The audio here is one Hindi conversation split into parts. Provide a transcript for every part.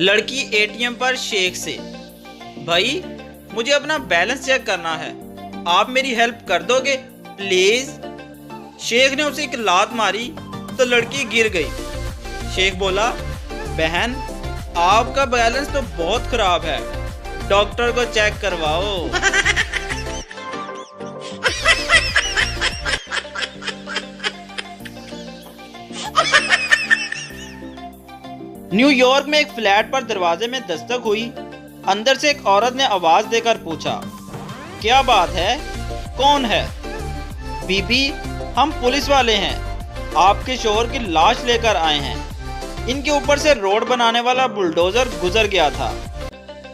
लड़की एटीएम पर शेख से, भाई मुझे अपना बैलेंस चेक करना है, आप मेरी हेल्प कर दोगे प्लीज। शेख ने उसे एक लात मारी तो लड़की गिर गई। शेख बोला, बहन आपका बैलेंस तो बहुत खराब है, डॉक्टर को चेक करवाओ। न्यूयॉर्क में एक फ्लैट पर दरवाजे में दस्तक हुई। अंदर से एक औरत ने आवाज देकर पूछा, क्या बात है, कौन है? बीबी, हम पुलिस वाले हैं, आपके शोहर की लाश लेकर आए हैं। इनके ऊपर से रोड बनाने वाला बुलडोजर गुजर गया था।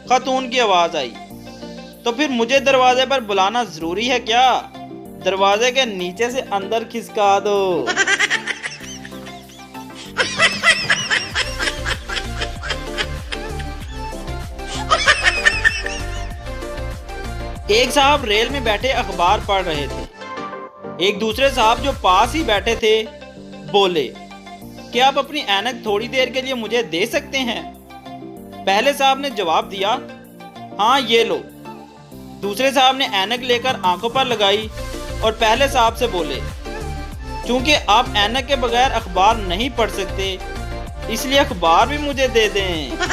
खातून की आवाज आई, तो फिर मुझे दरवाजे पर बुलाना जरूरी है क्या? दरवाजे के नीचे से अंदर खिसका दो। एक साहब रेल में बैठे अखबार पढ़ रहे थे। एक दूसरे साहब जो पास ही बैठे थे बोले, क्या आप अपनी ऐनक थोड़ी देर के लिए मुझे दे सकते हैं? पहले साहब ने जवाब दिया, हाँ ये लो। दूसरे साहब ने ऐनक लेकर आंखों पर लगाई और पहले साहब से बोले, चूंकि आप ऐनक के बगैर अखबार नहीं पढ़ सकते, इसलिए अखबार भी मुझे दे दें।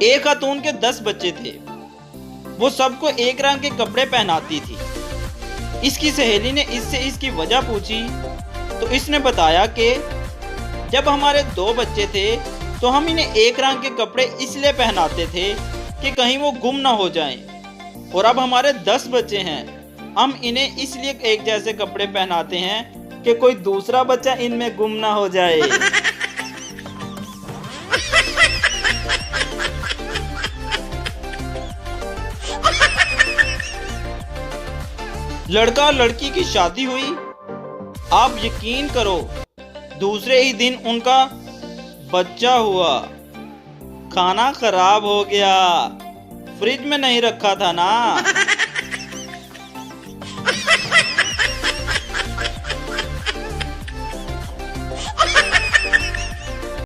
एक खातून के 10 बच्चे थे। वो सबको एक रंग के कपड़े पहनाती थी। इसकी सहेली ने इससे इसकी वजह पूछी तो इसने बताया कि जब हमारे 2 बच्चे थे तो हम इन्हें एक रंग के कपड़े इसलिए पहनाते थे कि कहीं वो गुम ना हो जाएं। और अब हमारे 10 बच्चे हैं, हम इन्हें इसलिए एक जैसे कपड़े पहनाते हैं कि कोई दूसरा बच्चा इनमें गुम ना हो जाए। लड़का और लड़की की शादी हुई। आप यकीन करो, दूसरे ही दिन उनका बच्चा हुआ। खाना खराब हो गया, फ्रिज में नहीं रखा था ना।